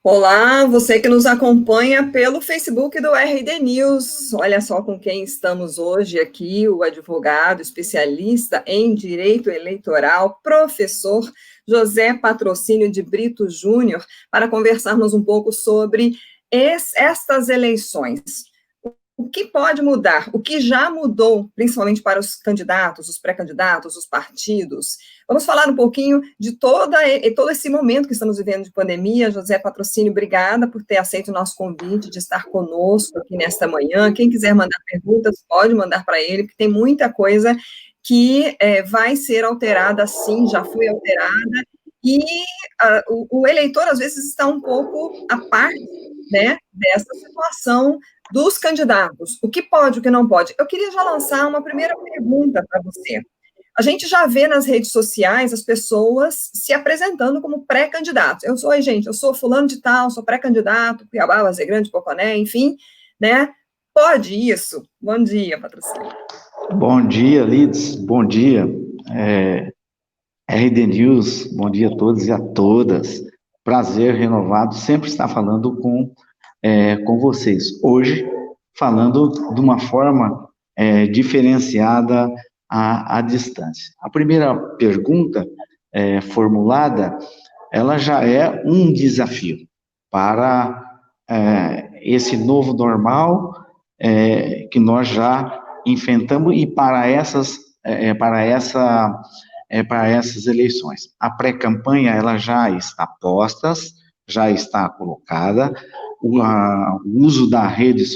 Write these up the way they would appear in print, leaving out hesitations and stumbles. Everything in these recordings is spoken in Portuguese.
Olá, você que nos acompanha pelo Facebook do RD News. Olha só com quem estamos hoje aqui, o advogado especialista em direito eleitoral, professor José Patrocínio de Brito Júnior, para conversarmos um pouco sobre estas eleições. O que pode mudar? O que já mudou, principalmente para os candidatos, os pré-candidatos, os partidos? Vamos falar um pouquinho de todo esse momento que estamos vivendo de pandemia. José Patrocínio, obrigada por ter aceito o nosso convite de estar conosco aqui nesta manhã. Quem quiser mandar perguntas, pode mandar para ele, porque tem muita coisa que vai ser alterada, sim, já foi alterada, e o eleitor, às vezes, está um pouco à parte, né, dessa situação dos candidatos, o que pode, o que não pode. Eu queria já lançar uma primeira pergunta para você. A gente já vê nas redes sociais as pessoas se apresentando como pré-candidatos. Eu sou fulano de tal, sou pré-candidato, Cuiabá, Vazia Grande, Poconé, enfim, né? Pode isso? Bom dia, Patrocínio. Bom dia, Lides, bom dia, RD News, bom dia a todos e a todas. Prazer renovado, sempre estar falando com vocês. Hoje, falando de uma forma diferenciada à distância. A primeira pergunta formulada, ela já é um desafio para esse novo normal que nós já enfrentamos e para essas eleições. A pré-campanha ela já está posta, já está colocada, o uso das redes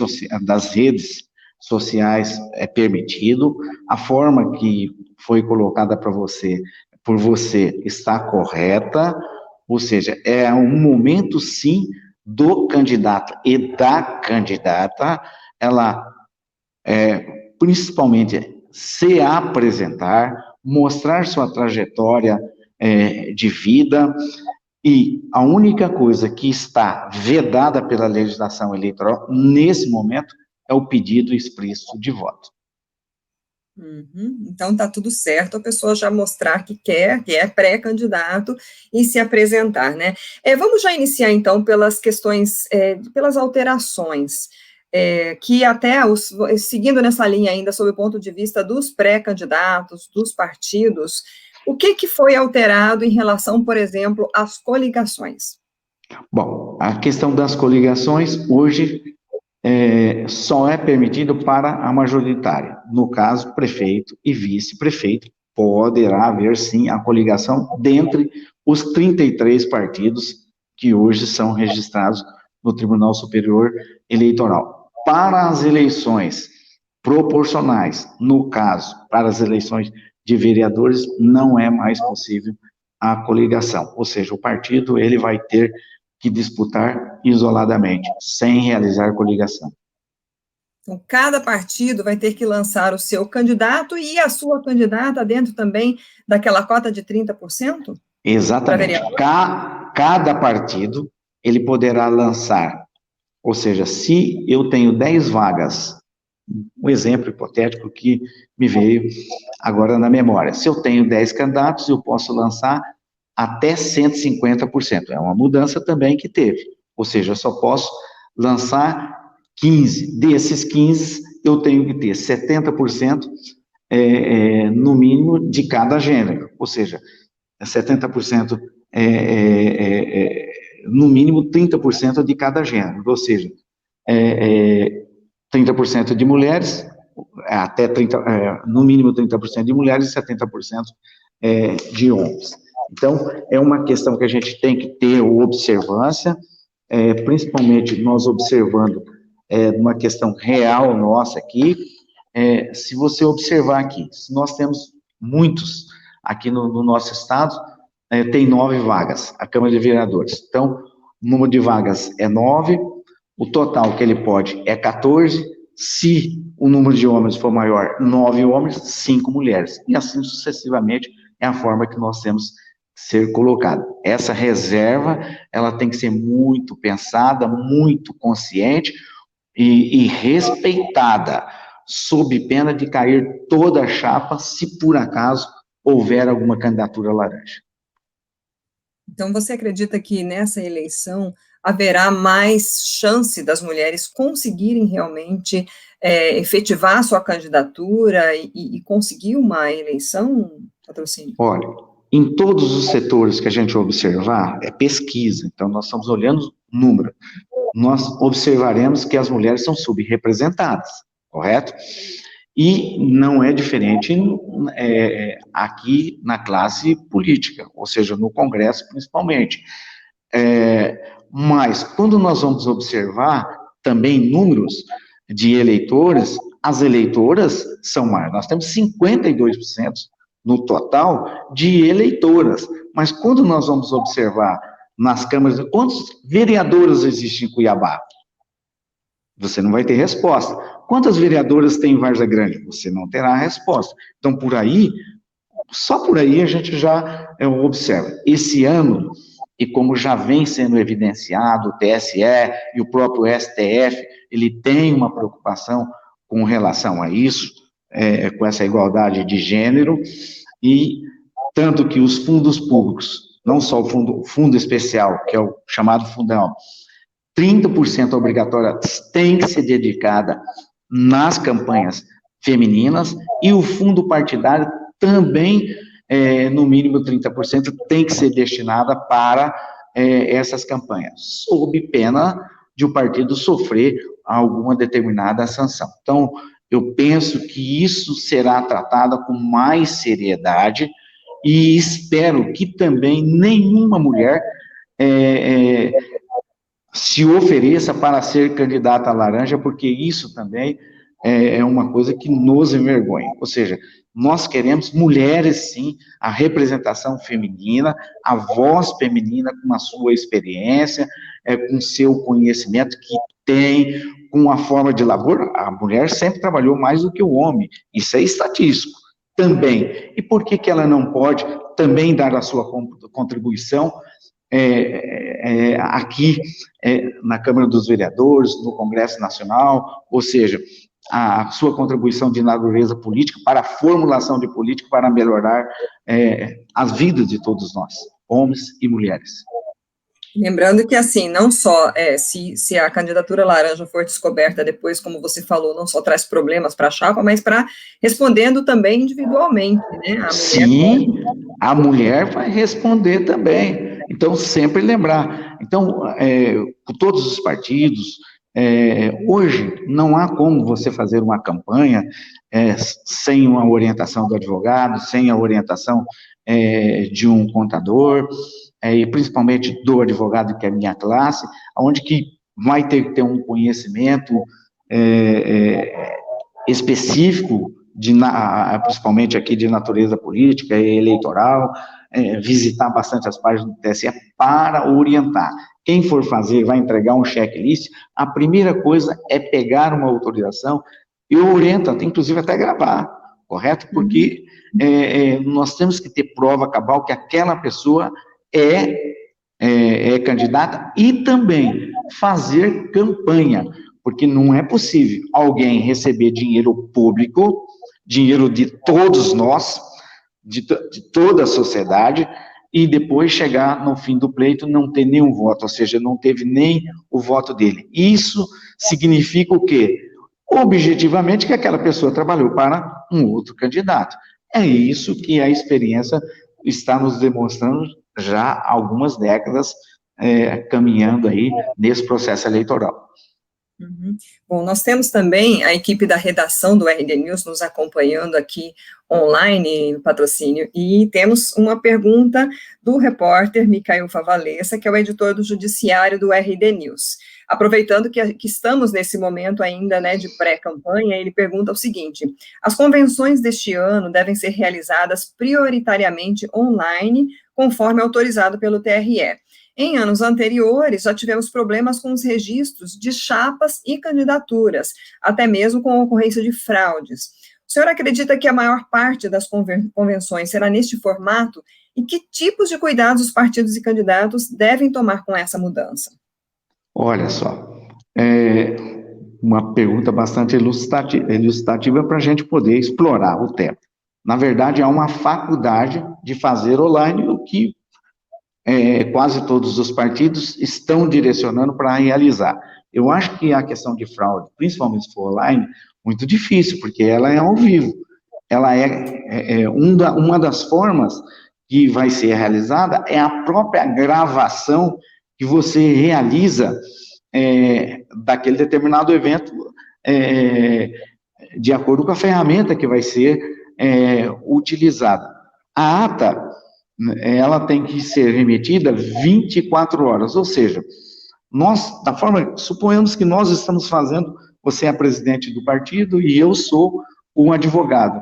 sociais é permitido, a forma que foi colocada por você está correta, ou seja, é um momento sim do candidato e da candidata, ela principalmente se apresentar, mostrar sua trajetória de vida, e a única coisa que está vedada pela legislação eleitoral nesse momento é o pedido expresso de voto. Então está tudo certo, a pessoa já mostrar que é pré-candidato e se apresentar, né? Vamos já iniciar então pelas questões, pelas alterações, que até, seguindo nessa linha ainda, sob o ponto de vista dos pré-candidatos, dos partidos, o que foi alterado em relação, por exemplo, às coligações? Bom, a questão das coligações, hoje, só é permitido para a majoritária. No caso, prefeito e vice-prefeito, poderá haver, sim, a coligação dentre os 33 partidos que hoje são registrados no Tribunal Superior Eleitoral. Para as eleições proporcionais, no caso, para as eleições de vereadores, não é mais possível a coligação, ou seja, o partido ele vai ter que disputar isoladamente, sem realizar coligação. Então, cada partido vai ter que lançar o seu candidato e a sua candidata dentro também daquela cota de 30%? Exatamente. Cada partido, ele poderá lançar, ou seja, se eu tenho 10 vagas, um exemplo hipotético que me veio agora na memória, se eu tenho 10 candidatos, eu posso lançar até 150%. É uma mudança também que teve, ou seja, eu só posso lançar 15. Desses 15, eu tenho que ter 70% no mínimo de cada gênero, ou seja, 70% no mínimo 30% de cada gênero, ou seja, 30% de mulheres, até 30, no mínimo 30% de mulheres e 70% de homens. Então, é uma questão que a gente tem que ter observância, principalmente nós observando uma questão real nossa aqui. Se você observar aqui, se nós temos muitos aqui no nosso estado, tem 9 vagas, a Câmara de Vereadores. Então, o número de vagas é 9, o total que ele pode é 14, se o número de homens for maior, 9 homens, 5 mulheres, e assim sucessivamente é a forma que nós temos que ser colocado. Essa reserva, ela tem que ser muito pensada, muito consciente e respeitada, sob pena de cair toda a chapa, se por acaso houver alguma candidatura laranja. Então, você acredita que nessa eleição haverá mais chance das mulheres conseguirem realmente efetivar sua candidatura e conseguir uma eleição, Patrocínio? Olha, em todos os setores que a gente observar, é pesquisa, então nós estamos olhando número. Nós observaremos que as mulheres são subrepresentadas, correto? E não é diferente aqui na classe política, ou seja, no Congresso principalmente. Mas quando nós vamos observar também números de eleitores, as eleitoras são mais. Nós temos 52% no total de eleitoras. Mas quando nós vamos observar nas câmaras, quantos vereadores existem em Cuiabá? Você não vai ter resposta. Quantas vereadoras tem em Várzea Grande? Você não terá resposta. Então, por aí, só por aí a gente já observa. Esse ano, e como já vem sendo evidenciado, o TSE e o próprio STF, ele tem uma preocupação com relação a isso, com essa igualdade de gênero, e tanto que os fundos públicos, não só o fundo especial, que é o chamado fundão, 30% obrigatória tem que ser dedicada nas campanhas femininas, e o fundo partidário também, no mínimo 30%, tem que ser destinada para essas campanhas, sob pena de o partido sofrer alguma determinada sanção. Então, eu penso que isso será tratado com mais seriedade, e espero que também nenhuma mulher se ofereça para ser candidata à laranja, porque isso também é uma coisa que nos envergonha. Ou seja, nós queremos mulheres, sim, a representação feminina, a voz feminina com a sua experiência, com seu conhecimento que tem, com a forma de labor. A mulher sempre trabalhou mais do que o homem, isso é estatístico também. E por que ela não pode também dar a sua contribuição aqui na Câmara dos Vereadores, no Congresso Nacional, ou seja, a sua contribuição de natureza política para a formulação de política para melhorar as vidas de todos nós, homens e mulheres. Lembrando que, assim, não só se a candidatura laranja for descoberta depois, como você falou, não só traz problemas para a chapa, mas para respondendo também individualmente, né? Sim, a mulher vai responder também. Então, sempre lembrar. Então, com todos os partidos, hoje não há como você fazer uma campanha sem uma orientação do advogado, sem a orientação de um contador, e principalmente do advogado, que é a minha classe, onde que vai ter que ter um conhecimento específico, principalmente aqui de natureza política e eleitoral, visitar bastante as páginas do TSE para orientar. Quem for fazer, vai entregar um checklist, a primeira coisa é pegar uma autorização e orienta, inclusive até gravar, correto? Porque nós temos que ter prova cabal que aquela pessoa é candidata, e também fazer campanha, porque não é possível alguém receber dinheiro público, dinheiro de todos nós, de toda a sociedade, e depois chegar no fim do pleito não ter nenhum voto, ou seja, não teve nem o voto dele. Isso significa o quê? Objetivamente que aquela pessoa trabalhou para um outro candidato. É isso que a experiência está nos demonstrando já há algumas décadas, caminhando aí nesse processo eleitoral. Uhum. Bom, nós temos também a equipe da redação do RD News nos acompanhando aqui online, no Patrocínio, e temos uma pergunta do repórter Micael Favalesa, que é o editor do Judiciário do RD News. Aproveitando que estamos nesse momento ainda, né, de pré-campanha, ele pergunta o seguinte: as convenções deste ano devem ser realizadas prioritariamente online, conforme autorizado pelo TRE. Em anos anteriores, já tivemos problemas com os registros de chapas e candidaturas, até mesmo com a ocorrência de fraudes. O senhor acredita que a maior parte das convenções será neste formato? E que tipos de cuidados os partidos e candidatos devem tomar com essa mudança? Olha só, uma pergunta bastante ilustrativa para a gente poder explorar o tema. Na verdade, há uma faculdade de fazer online, o que quase todos os partidos estão direcionando para realizar. Eu acho que a questão de fraude, principalmente se for online, muito difícil, porque ela é ao vivo. Ela uma das formas que vai ser realizada é a própria gravação que você realiza daquele determinado evento, de acordo com a ferramenta que vai ser utilizada. A ata, ela tem que ser remetida 24 horas, ou seja, suponhamos que nós estamos fazendo, você é a presidente do partido e eu sou um advogado.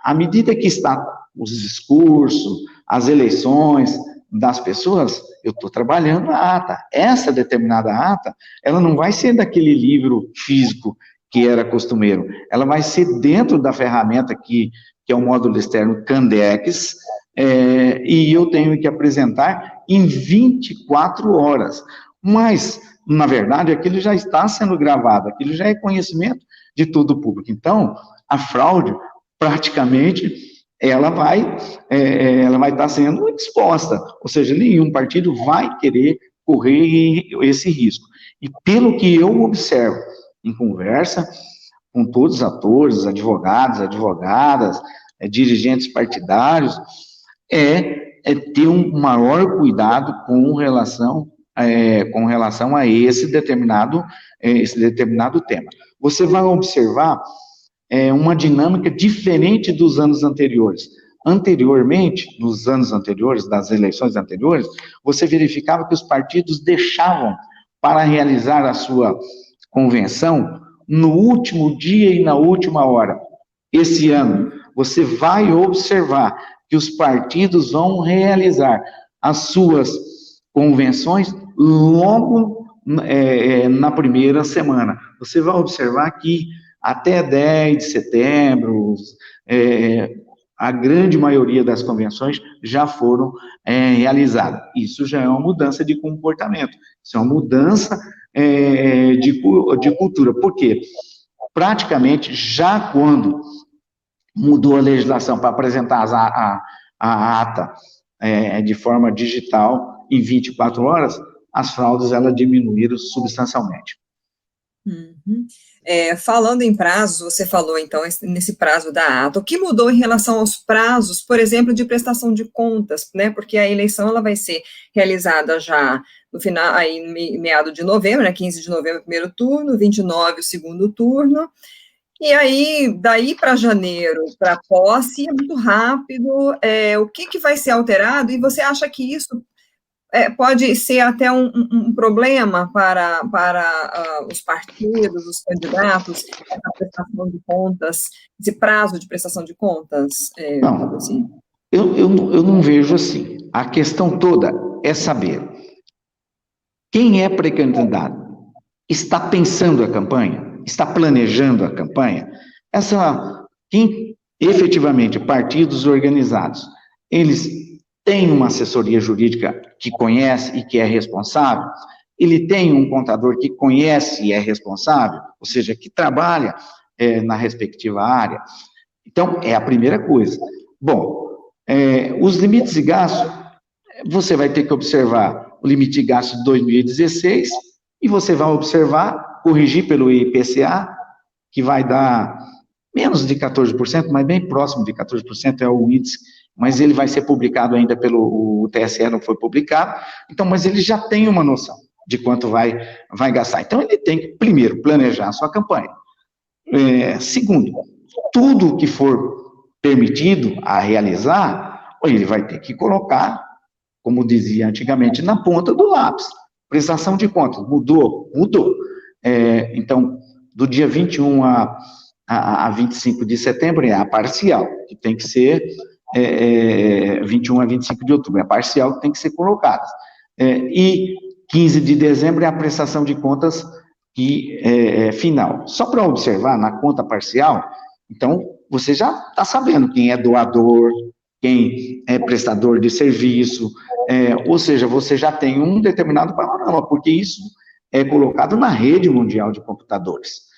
À medida que está os discursos, as eleições das pessoas, eu estou trabalhando a ata. Essa determinada ata, ela não vai ser daquele livro físico que era costumeiro, ela vai ser dentro da ferramenta que é o módulo externo Candex, e eu tenho que apresentar em 24 horas. Mas, na verdade, aquilo já está sendo gravado, aquilo já é conhecimento de todo o público. Então, a fraude, praticamente, ela vai estar sendo exposta, ou seja, nenhum partido vai querer correr esse risco. E pelo que eu observo em conversa com todos os atores, advogados, advogadas, dirigentes partidários, ter um maior cuidado com relação a esse determinado tema. Você vai observar uma dinâmica diferente dos anos anteriores. Anteriormente, nos anos anteriores, das eleições anteriores, você verificava que os partidos deixavam para realizar a sua convenção no último dia e na última hora. Esse ano, você vai observar que os partidos vão realizar as suas convenções logo na primeira semana. Você vai observar que até 10 de setembro, a grande maioria das convenções já foram realizadas. Isso já é uma mudança de comportamento, isso é uma mudança de cultura. Por quê? Praticamente, já quando mudou a legislação para apresentar a ata de forma digital em 24 horas, as fraudes elas diminuíram substancialmente. Uhum. Falando em prazos, você falou, então, nesse prazo da ata, o que mudou em relação aos prazos, por exemplo, de prestação de contas, né, porque a eleição ela vai ser realizada já no final, aí, meado de novembro, né, 15 de novembro, o primeiro turno, 29 o segundo turno, e aí, daí para janeiro, para posse, é muito rápido, o que vai ser alterado, e você acha que isso pode ser até um problema para os partidos, os candidatos, essa prestação de contas, esse prazo de prestação de contas? Não, assim? eu não vejo assim. A questão toda é saber quem é pré-candidato, está pensando a campanha, está planejando a campanha. Quem efetivamente, partidos organizados, eles têm uma assessoria jurídica que conhece e que é responsável, ele tem um contador que conhece e é responsável, ou seja, que trabalha na respectiva área. Então, é a primeira coisa. Bom, os limites de gasto, você vai ter que observar o limite de gasto de 2016 e você vai observar, corrigir pelo IPCA, que vai dar menos de 14%, mas bem próximo de 14% é o índice, mas ele vai ser publicado ainda pelo TSE, não foi publicado, então, mas ele já tem uma noção de quanto vai gastar. Então, ele tem que, primeiro, planejar a sua campanha. Segundo, tudo que for permitido a realizar, ele vai ter que colocar, como dizia antigamente, na ponta do lápis. Prestação de contas, mudou? Mudou. Então, do dia 21 a 25 de setembro é a parcial, que tem que ser 21 a 25 de outubro, é a parcial que tem que ser colocada. E 15 de dezembro é a prestação de contas final. Só para observar, na conta parcial, então, você já está sabendo quem é doador, quem é prestador de serviço, ou seja, você já tem um determinado panorama, porque isso é colocado na rede mundial de computadores.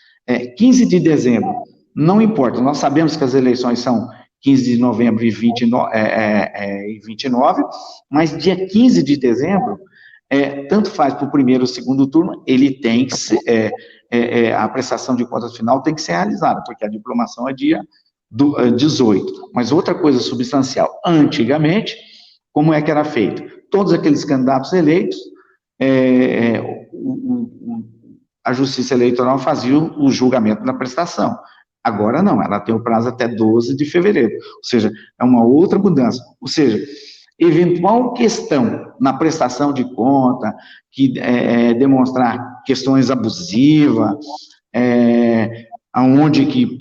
15 de dezembro, não importa, nós sabemos que as eleições são 15 de novembro e 29, mas dia 15 de dezembro, tanto faz para o primeiro ou segundo turno, ele tem que ser, a prestação de contas final tem que ser realizada, porque a diplomação é dia 18. Mas outra coisa substancial, antigamente, como é que era feito? Todos aqueles candidatos eleitos, a Justiça Eleitoral fazia o julgamento da prestação. Agora não, ela tem o prazo até 12 de fevereiro, ou seja, é uma outra mudança. Ou seja, eventual questão na prestação de conta, que demonstrar questões abusivas, aonde que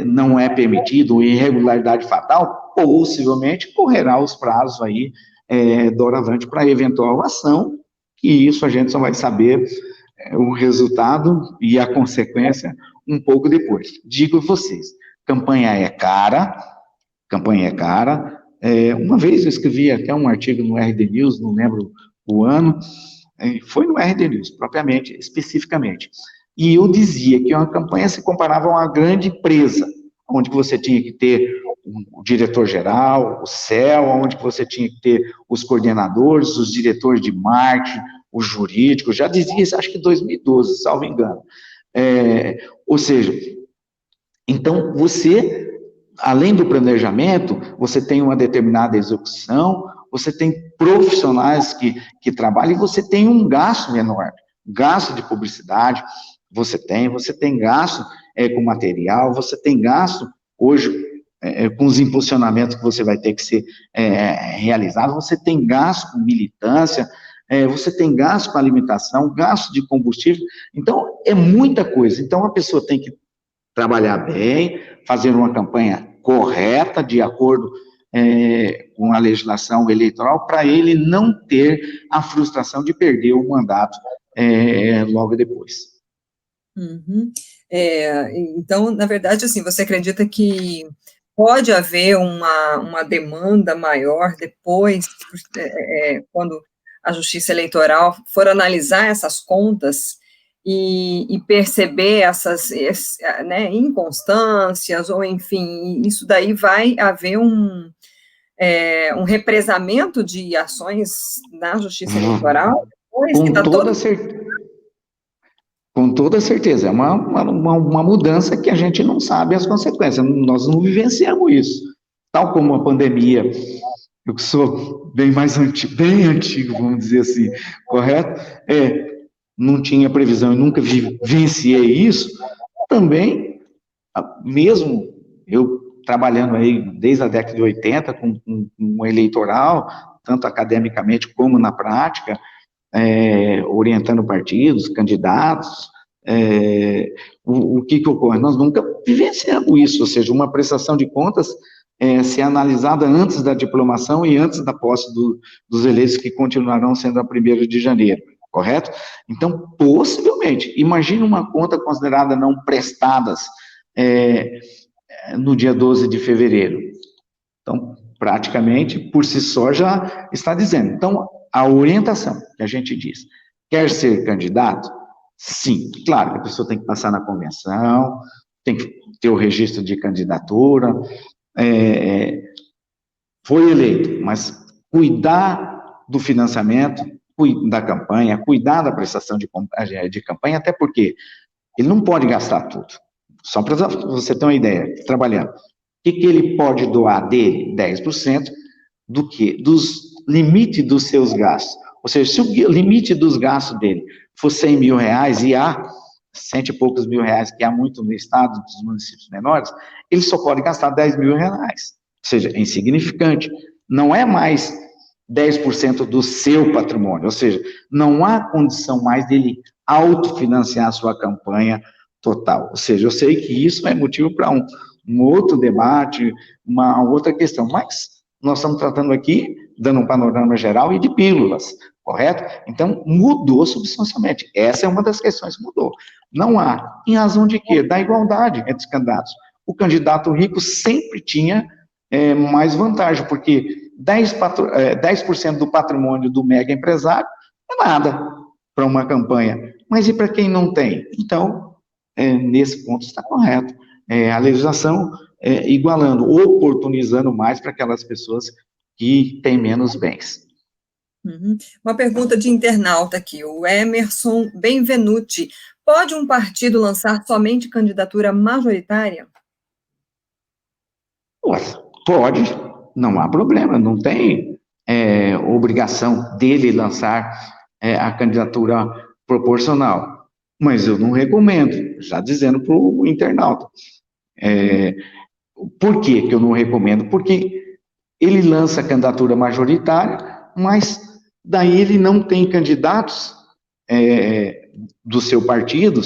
não é permitido, irregularidade fatal, possivelmente correrá os prazos aí doravante para eventual ação, e isso a gente só vai saber o resultado e a consequência um pouco depois. Digo a vocês, campanha é cara, uma vez eu escrevi até um artigo no RD News, não lembro o ano, foi no RD News, propriamente, especificamente, e eu dizia que uma campanha se comparava a uma grande empresa, onde você tinha que ter o diretor-geral, o CEL, onde você tinha que ter os coordenadores, os diretores de marketing, o jurídico, já dizia isso, acho que em 2012, salvo engano. Ou seja, então você, além do planejamento, você tem uma determinada execução, você tem profissionais que trabalham e você tem um gasto menor, gasto de publicidade, você tem gasto com material, você tem gasto hoje com os impulsionamentos que você vai ter que ser realizado, você tem gasto com militância, você tem gasto com alimentação, gasto de combustível, então é muita coisa. Então a pessoa tem que trabalhar bem, fazer uma campanha correta, de acordo com a legislação eleitoral, para ele não ter a frustração de perder o mandato logo depois. Uhum. Então, na verdade, assim, você acredita que pode haver uma demanda maior depois, quando a Justiça Eleitoral for analisar essas contas e perceber essas inconstâncias, ou enfim, isso daí vai haver um represamento de ações na Justiça Eleitoral, depois que está todo... Com toda certeza, é uma mudança que a gente não sabe as consequências, nós não vivenciamos isso. Tal como a pandemia, eu que sou bem mais antigo, vamos dizer assim, correto? Não tinha previsão e nunca vivenciei isso, também, mesmo eu trabalhando aí desde a década de 80 com o eleitoral, tanto academicamente como na prática, orientando partidos, candidatos, o que ocorre? Nós nunca vivenciamos isso, ou seja, uma prestação de contas ser analisada antes da diplomação e antes da posse dos eleitos que continuarão sendo a 1º de janeiro, correto? Então, possivelmente, imagine uma conta considerada não prestadas no dia 12 de fevereiro. Então, praticamente, por si só, já está dizendo. Então, a orientação que a gente diz, quer ser candidato? Sim, claro, a pessoa tem que passar na convenção, tem que ter o registro de candidatura, foi eleito, mas cuidar do financiamento, da campanha, cuidar da prestação de campanha, até porque ele não pode gastar tudo. Só para você ter uma ideia, trabalhando. O que ele pode doar dele? 10% do quê? Dos limites dos seus gastos. Ou seja, se o limite dos gastos dele for 100 mil reais, e há 100 e poucos mil reais, que há muito no estado dos municípios menores, ele só pode gastar 10 mil reais. Ou seja, é insignificante. Não é mais 10% do seu patrimônio. Ou seja, não há condição mais dele autofinanciar a sua campanha total. Ou seja, eu sei que isso é motivo para um outro debate, uma outra questão, mas nós estamos tratando aqui, dando um panorama geral e de pílulas, correto? Então, mudou substancialmente. Essa é uma das questões que mudou. Não há, em razão de quê? Da igualdade entre os candidatos. O candidato rico sempre tinha mais vantagem, porque 10% do patrimônio do mega empresário é nada para uma campanha. Mas e para quem não tem? Então, nesse ponto está correto. A legislação igualando, oportunizando mais para aquelas pessoas que têm menos bens. Uhum. Uma pergunta de internauta aqui, o Emerson Benvenuti. Pode um partido lançar somente candidatura majoritária? Pode, não há problema, não tem obrigação dele lançar a candidatura proporcional. Mas eu não recomendo, já dizendo para o internauta. Por que eu não recomendo? Porque ele lança a candidatura majoritária, mas daí ele não tem candidatos do seu partido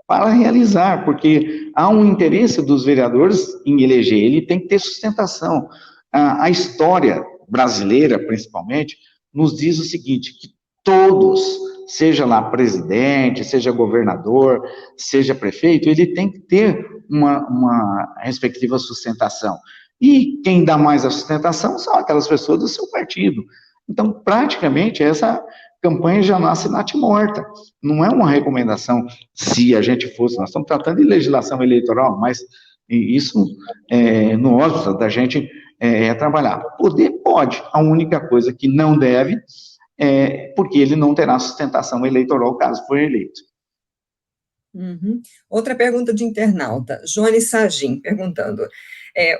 para realizar, porque há um interesse dos vereadores em eleger, ele tem que ter sustentação. A história brasileira, principalmente, nos diz o seguinte, que todos, seja lá presidente, seja governador, seja prefeito, ele tem que ter uma respectiva sustentação. E quem dá mais a sustentação são aquelas pessoas do seu partido. Então, praticamente, essa campanha já nasce natimorta. Não é uma recomendação, se a gente fosse, nós estamos tratando de legislação eleitoral, mas isso no âmbito da gente trabalhar. Poder pode, a única coisa que não deve porque ele não terá sustentação eleitoral caso for eleito. Uhum. Outra pergunta de internauta, Joane Sagin, perguntando,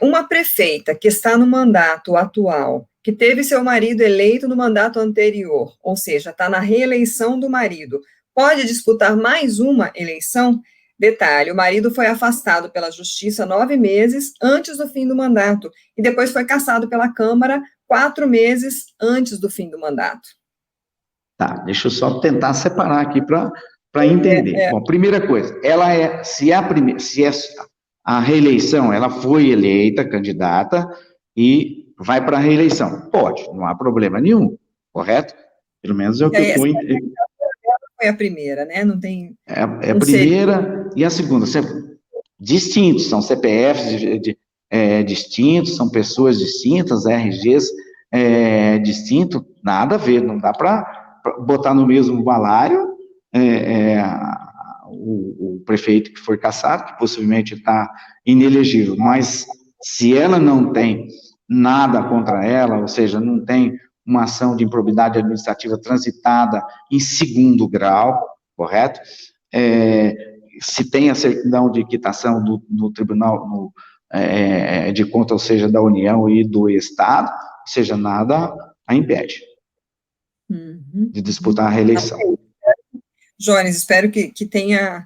uma prefeita que está no mandato atual, que teve seu marido eleito no mandato anterior, ou seja, está na reeleição do marido, pode disputar mais uma eleição? Detalhe, o marido foi afastado pela Justiça 9 meses antes do fim do mandato, e depois foi cassado pela Câmara 4 meses antes do fim do mandato. Tá, deixa eu só tentar separar aqui para entender. Bom, primeira coisa, ela se a reeleição, ela foi eleita candidata e vai para a reeleição. Pode, não há problema nenhum, correto? Pelo menos é o que eu estou entendendo. Foi a primeira, né? Não tem. É a primeira e a segunda, distintos, são CPFs distintos, são pessoas distintas, RGs distintos, nada a ver, não dá para botar no mesmo balaio o prefeito que foi cassado, que possivelmente está inelegível, mas se ela não tem nada contra ela, ou seja, não tem uma ação de improbidade administrativa transitada em segundo grau, correto? Se tem a certidão de quitação no Tribunal de Contas, ou seja, da União e do Estado, ou seja, nada a impede de disputar a reeleição. Jones, espero que tenha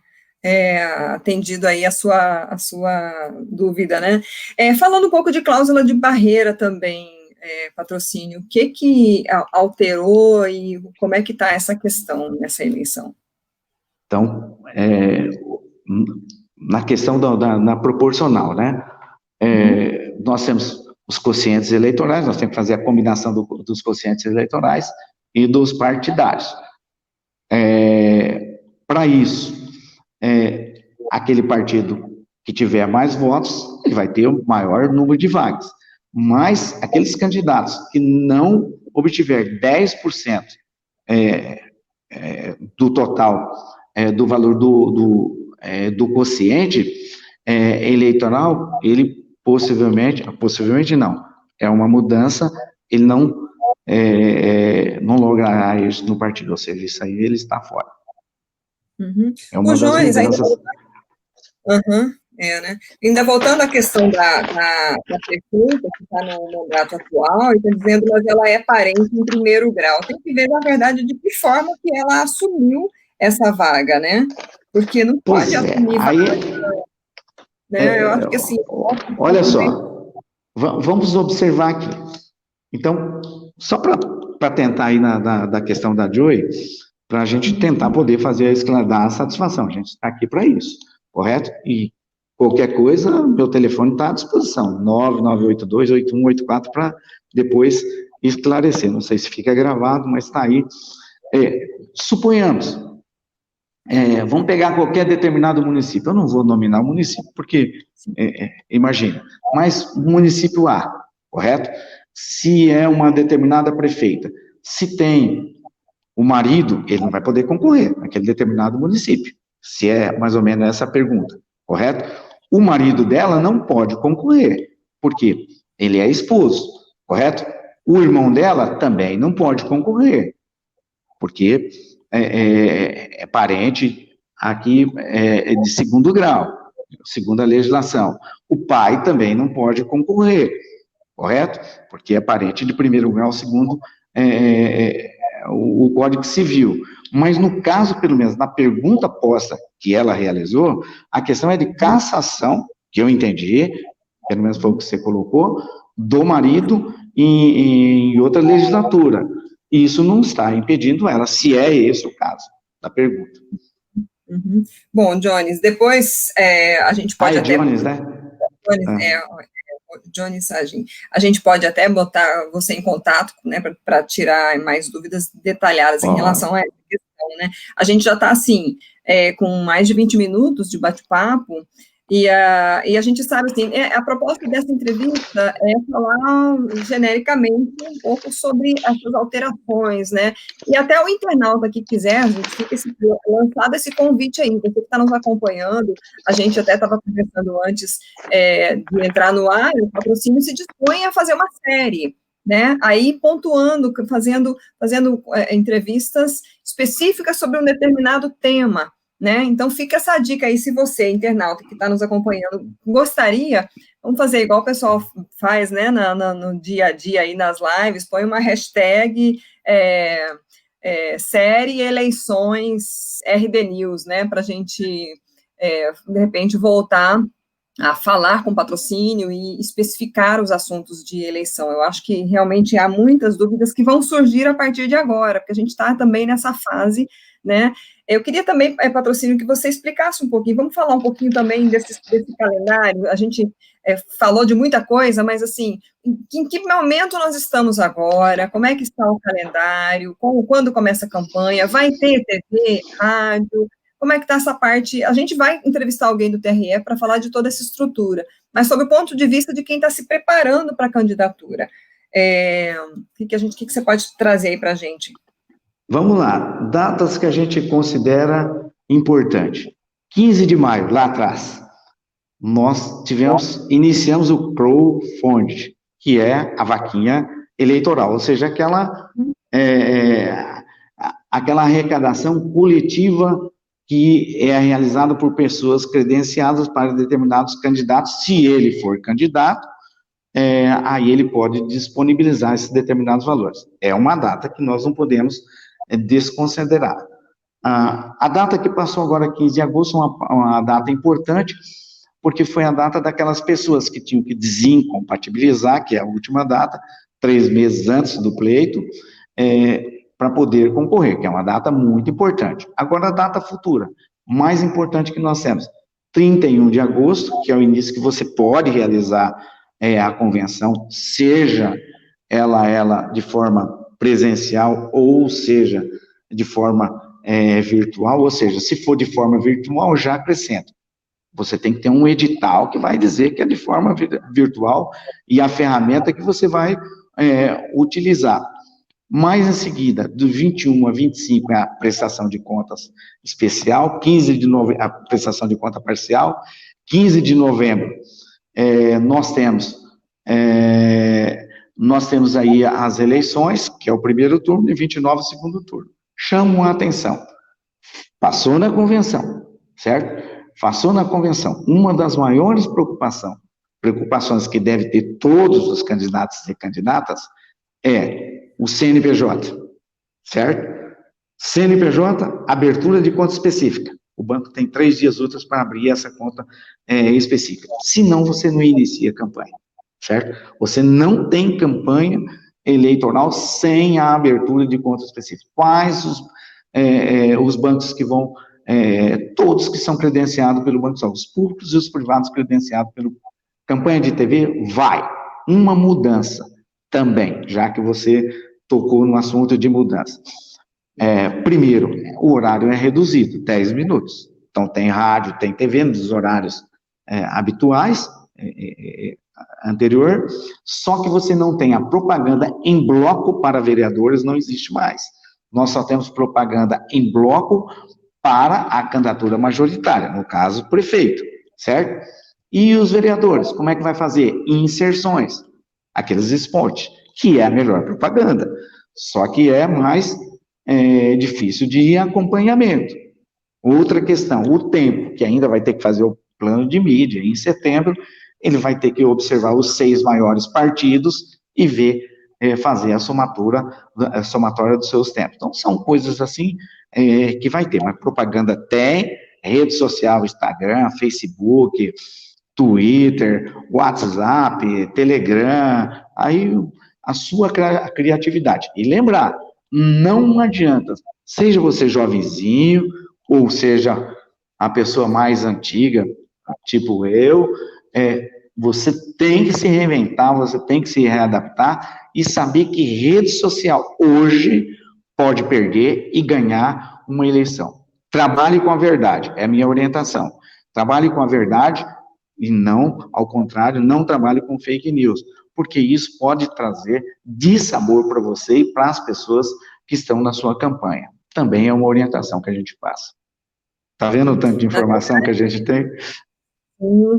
atendido aí a sua dúvida, né? Falando um pouco de cláusula de barreira também, patrocínio, o que alterou e como é que está essa questão nessa eleição? Então, na questão da proporcional, né? Nós temos os quocientes eleitorais, nós temos que fazer a combinação dos quocientes eleitorais e dos partidários. Para isso, aquele partido que tiver mais votos, ele vai ter o maior número de vagas. Mas aqueles candidatos que não obtiver 10% do total do valor do quociente eleitoral, ele possivelmente não, é uma mudança, ele não logrará isso no partido, ou seja, isso aí ele está fora. Uhum. É uma das mudanças. Né? Ainda voltando à questão da prefeita, que está no mandato atual, e está dizendo, mas ela é parente em primeiro grau. Tem que ver, na verdade, de que forma que ela assumiu essa vaga, né? Porque não pode assumir vaga, né? Eu acho que assim... Olha só, vamos observar aqui. Então, só para tentar aí da questão da Joy, para a gente tentar poder dar a satisfação, a gente está aqui para isso, correto? E qualquer coisa, meu telefone está à disposição, 9982-8184, para depois esclarecer. Não sei se fica gravado, mas está aí. Suponhamos, vamos pegar qualquer determinado município, eu não vou nominar o município, porque, imagina, mas o município A, correto? Se é uma determinada prefeita, se tem o marido, ele não vai poder concorrer naquele determinado município, se é mais ou menos essa a pergunta, correto? O marido dela não pode concorrer, porque ele é esposo, correto? O irmão dela também não pode concorrer, porque é parente aqui de segundo grau, segundo a legislação. O pai também não pode concorrer, correto? Porque é parente de primeiro grau, segundo o Código Civil. Mas no caso, pelo menos na pergunta posta que ela realizou, a questão é de cassação, que eu entendi, pelo menos foi o que você colocou, do marido em outra legislatura. E isso não está impedindo ela, se é esse o caso da pergunta. Uhum. Bom, Jones, depois a gente pode até... Jones, né? Jones, a gente pode até botar você em contato, né, para tirar mais dúvidas detalhadas em relação a essa questão, né? A gente já está, assim, com mais de 20 minutos de bate-papo, e a gente sabe, assim, a proposta dessa entrevista é falar genericamente um pouco sobre essas alterações, né, e até o internauta que quiser, a gente fica lançado esse convite aí, você que está nos acompanhando, a gente até estava conversando antes de entrar no ar, o Patrocínio se dispõe a fazer uma série, né, aí pontuando, fazendo entrevistas específicas sobre um determinado tema, né? Então, fica essa dica aí, se você, internauta, que está nos acompanhando, gostaria, vamos fazer igual o pessoal faz, né, no dia a dia aí nas lives, põe uma hashtag série eleições RD News, né, para a gente, de repente, voltar a falar com patrocínio e especificar os assuntos de eleição. Eu acho que realmente há muitas dúvidas que vão surgir a partir de agora, porque a gente está também nessa fase, né? Eu queria também, patrocínio, que você explicasse um pouquinho, vamos falar um pouquinho também desse calendário, a gente falou de muita coisa, mas assim, em que momento nós estamos agora, como é que está o calendário, quando começa a campanha, vai ter TV, rádio, como é que está essa parte? A gente vai entrevistar alguém do TRE para falar de toda essa estrutura, mas sob o ponto de vista de quem está se preparando para a candidatura. O que você pode trazer aí para a gente? Vamos lá, datas que a gente considera importante. 15 de maio, lá atrás, nós iniciamos o crowdfunding, que é a vaquinha eleitoral, ou seja, aquela arrecadação coletiva que é realizada por pessoas credenciadas para determinados candidatos. Se ele for candidato, aí ele pode disponibilizar esses determinados valores. É uma data que nós não podemos desconsiderar. A data que passou agora, 15 de agosto, é uma data importante, porque foi a data daquelas pessoas que tinham que desincompatibilizar, que é a última data, 3 meses antes do pleito, para poder concorrer, que é uma data muito importante. Agora, a data futura, mais importante que nós temos, 31 de agosto, que é o início que você pode realizar a convenção, seja ela de forma presencial, ou seja, de forma virtual, ou seja, se for de forma virtual, já acrescento. Você tem que ter um edital que vai dizer que é de forma virtual e a ferramenta que você vai utilizar. Mais em seguida, do 21 a 25 é a prestação de contas especial, 15 de novembro, a prestação de conta parcial, 15 de novembro, nós temos aí as eleições, que é o primeiro turno, e 29 o segundo turno. Chamo a atenção. Passou na convenção, certo? Passou na convenção. Uma das maiores preocupações que deve ter todos os candidatos e candidatas é o CNPJ, certo? CNPJ, abertura de conta específica. O banco tem 3 dias úteis para abrir essa conta específica. Senão, você não inicia a campanha, certo? Você não tem campanha eleitoral sem a abertura de conta específica. Quais os bancos que vão... todos que são credenciados pelo Banco Central, os públicos e os privados credenciados pelo campanha de TV, vai. Uma mudança também, já que você tocou no assunto de mudança. Primeiro, o horário é reduzido, 10 minutos. Então, tem rádio, tem TV nos horários habituais, anterior, só que você não tem a propaganda em bloco para vereadores, não existe mais. Nós só temos propaganda em bloco para a candidatura majoritária, no caso, prefeito, certo? E os vereadores, como é que vai fazer? Inserções, aqueles spots, que é a melhor propaganda, só que é mais difícil de acompanhamento. Outra questão, o tempo, que ainda vai ter que fazer o plano de mídia. Em setembro, ele vai ter que observar os 6 maiores partidos e ver, fazer a somatória dos seus tempos. Então, são coisas assim que vai ter, mas propaganda tem, rede social, Instagram, Facebook, Twitter, WhatsApp, Telegram, aí a sua criatividade. E lembrar, não adianta, seja você jovenzinho, ou seja a pessoa mais antiga, tipo eu, você tem que se reinventar, você tem que se readaptar e saber que rede social hoje pode perder e ganhar uma eleição. Trabalhe com a verdade, é a minha orientação. Trabalhe com a verdade e não, ao contrário, não trabalhe com fake news, porque isso pode trazer dissabor para você e para as pessoas que estão na sua campanha. Também é uma orientação que a gente passa. Tá vendo o tanto de informação que a gente tem?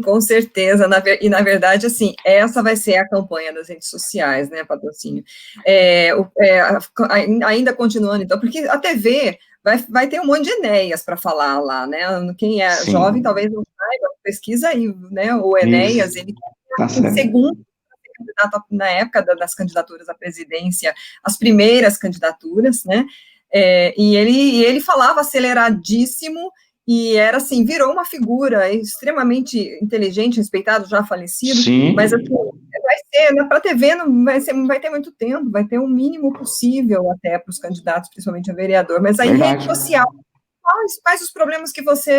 Com certeza, e na verdade, assim, essa vai ser a campanha das redes sociais, né, Patrocínio? Ainda continuando, então, porque a TV vai ter um monte de Enéas para falar lá, né? Quem é Sim. jovem talvez não saiba, pesquisa aí, né? O Enéas, ele tá em segundo candidato na época das candidaturas à presidência, as primeiras candidaturas, né? E ele falava aceleradíssimo. E era assim, virou uma figura extremamente inteligente, respeitado, já falecido. Sim. Mas assim, vai ser, para a TV não vai ter muito tempo, vai ter o mínimo possível até para os candidatos, principalmente a vereador. Mas aí, Verdade. rede social, quais os problemas que você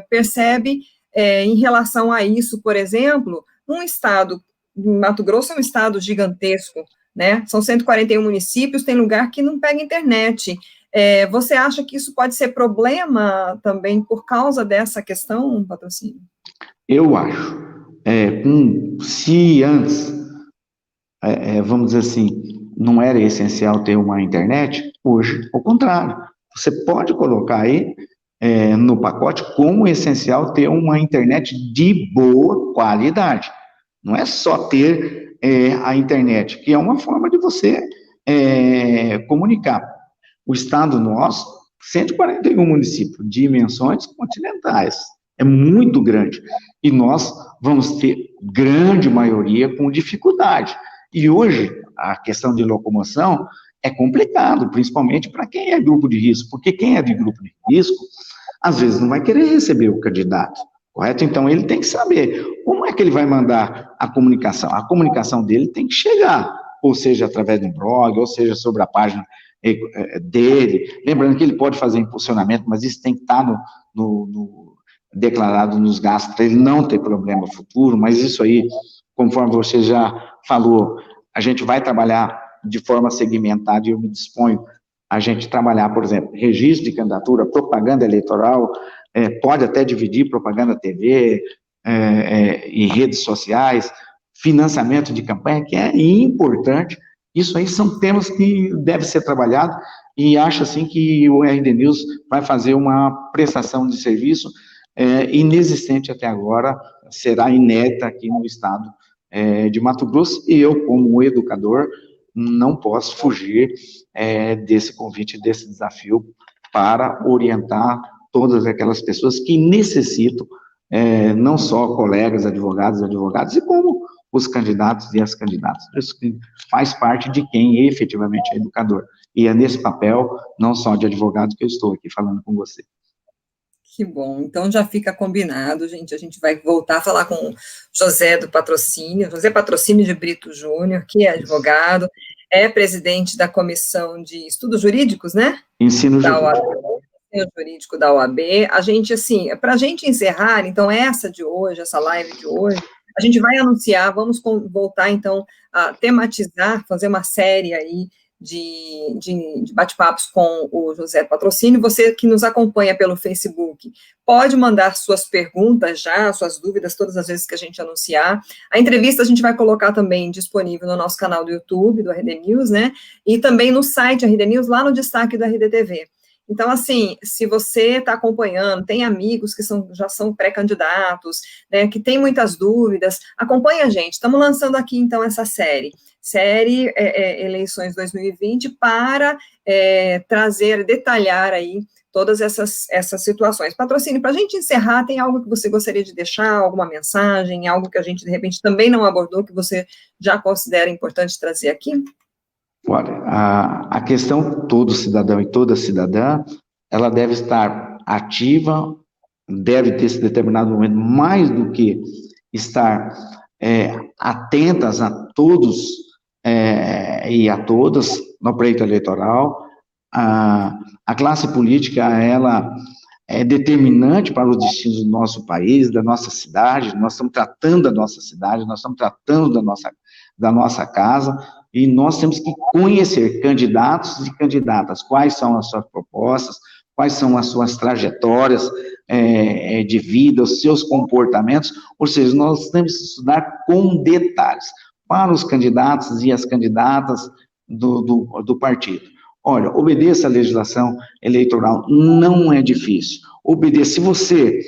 percebe em relação a isso, por exemplo, um estado, Mato Grosso é um estado gigantesco, né? São 141 municípios, tem lugar que não pega internet. Você acha que isso pode ser problema também por causa dessa questão, Patrocínio? Eu acho. Se antes, vamos dizer assim, não era essencial ter uma internet, hoje, ao contrário. Você pode colocar aí no pacote como essencial ter uma internet de boa qualidade. Não é só ter a internet, que é uma forma de você comunicar. O estado nosso, 141 municípios, dimensões continentais, é muito grande. E nós vamos ter grande maioria com dificuldade. E hoje, a questão de locomoção é complicado, principalmente para quem é grupo de risco, porque quem é de grupo de risco, às vezes não vai querer receber o candidato, correto? Então, ele tem que saber como é que ele vai mandar a comunicação. A comunicação dele tem que chegar, ou seja, através de um blog, ou seja, sobre a página dele, lembrando que ele pode fazer impulsionamento, mas isso tem que estar declarado nos gastos, para ele não ter problema futuro, mas isso aí, conforme você já falou, a gente vai trabalhar de forma segmentada e eu me disponho a gente trabalhar, por exemplo, registro de candidatura, propaganda eleitoral, pode até dividir propaganda TV e redes sociais, financiamento de campanha, que é importante. Isso aí são temas que devem ser trabalhados e acho assim que o RD News vai fazer uma prestação de serviço inexistente até agora, será inédita aqui no estado de Mato Grosso, e eu, como educador, não posso fugir desse convite, desse desafio, para orientar todas aquelas pessoas que necessitam, não só colegas, advogados, e como os candidatos e as candidatas. Isso faz parte de quem efetivamente é educador. E é nesse papel, não só de advogado, que eu estou aqui falando com você. Que bom, então já fica combinado, gente, a gente vai voltar a falar com José Patrocínio de Brito Júnior, que é advogado, é presidente da Comissão de Estudos Jurídicos, né? Ensino Jurídico da OAB. A gente, assim, para a gente encerrar, então, essa live de hoje, a gente vai anunciar, vamos voltar, então, a tematizar, fazer uma série aí de bate-papos com o José Patrocínio. Você que nos acompanha pelo Facebook, pode mandar suas perguntas já, suas dúvidas, todas as vezes que a gente anunciar. A entrevista a gente vai colocar também disponível no nosso canal do YouTube, do RD News, né? E também no site RD News, lá no destaque do RD TV. Então, assim, se você está acompanhando, tem amigos que já são pré-candidatos, né, que tem muitas dúvidas, acompanha a gente. Estamos lançando aqui, então, essa série Eleições 2020, para trazer, detalhar aí todas essas situações. Patrocínio, para a gente encerrar, tem algo que você gostaria de deixar, alguma mensagem, algo que a gente, de repente, também não abordou, que você já considera importante trazer aqui? Olha, a questão, todo cidadão e toda cidadã, ela deve estar ativa, deve ter esse determinado momento, mais do que estar atentas a todos e a todas no pleito eleitoral. A classe política, ela é determinante para os destinos do nosso país, da nossa cidade. Nós estamos tratando da nossa cidade, nós estamos tratando da nossa casa, e nós temos que conhecer candidatos e candidatas, quais são as suas propostas, quais são as suas trajetórias de vida, os seus comportamentos, ou seja, nós temos que estudar com detalhes para os candidatos e as candidatas do partido. Olha, obedeça a legislação eleitoral, não é difícil. Obedeça, se você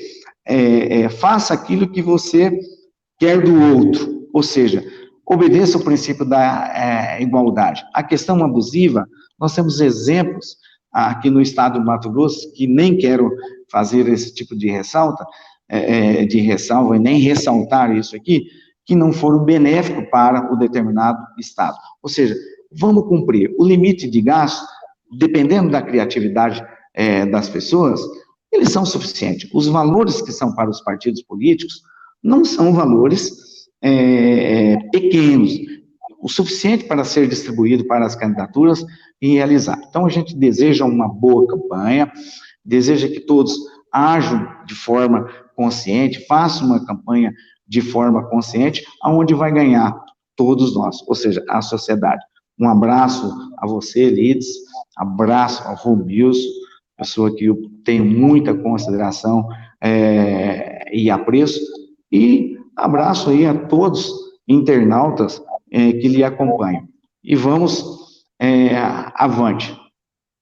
faça aquilo que você quer do outro, ou seja, obedeça o princípio da igualdade. A questão abusiva, nós temos exemplos aqui no estado do Mato Grosso, que nem quero fazer esse tipo de ressalva e nem ressaltar isso aqui, que não foram benéficos para o determinado estado. Ou seja, vamos cumprir o limite de gasto, dependendo da criatividade das pessoas, eles são suficientes. Os valores que são para os partidos políticos não são valores pequenos, o suficiente para ser distribuído para as candidaturas e realizar. Então, a gente deseja uma boa campanha, deseja que todos ajam de forma consciente, façam uma campanha de forma consciente, aonde vai ganhar todos nós, ou seja, a sociedade. Um abraço a você, Lides, abraço ao Romilson, pessoa que eu tenho muita consideração e apreço, e abraço aí a todos internautas que lhe acompanham. E vamos avante.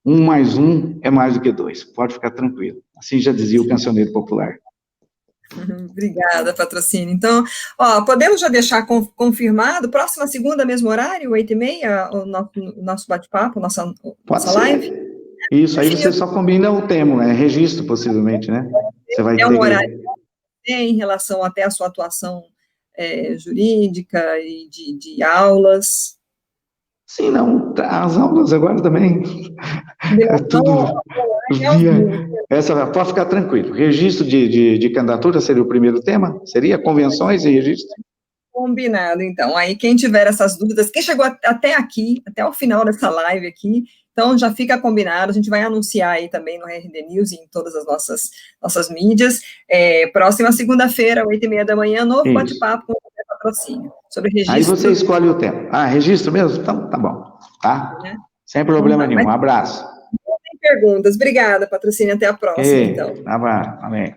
1 mais 1 é mais do que 2, pode ficar tranquilo. Assim já dizia o cancioneiro popular. Obrigada, Patrocínio. Então, podemos já deixar confirmado, próxima segunda, mesmo horário, 8h30, o nosso bate-papo, nossa live? Isso, aí você só combina o tema, registro, possivelmente, né? Você vai ter um horário em relação até a sua atuação jurídica e de aulas. Sim, não, as aulas agora também, tudo via... Pode ficar tranquilo, registro de candidatura seria o primeiro tema? Seria convenções e registro? Combinado, então. Aí, quem tiver essas dúvidas, quem chegou até aqui, até o final dessa live aqui, então já fica combinado, a gente vai anunciar aí também no RD News e em todas as nossas mídias. Próxima segunda-feira, 8h30 da manhã, novo bate-papo com o Patrocínio, sobre registro. Aí você escolhe o tema. registro mesmo? Então, tá bom, tá? Sem problema nenhum, um abraço. Não tem perguntas. Obrigada, Patrocínio, até a próxima, então. Tá bom, amém.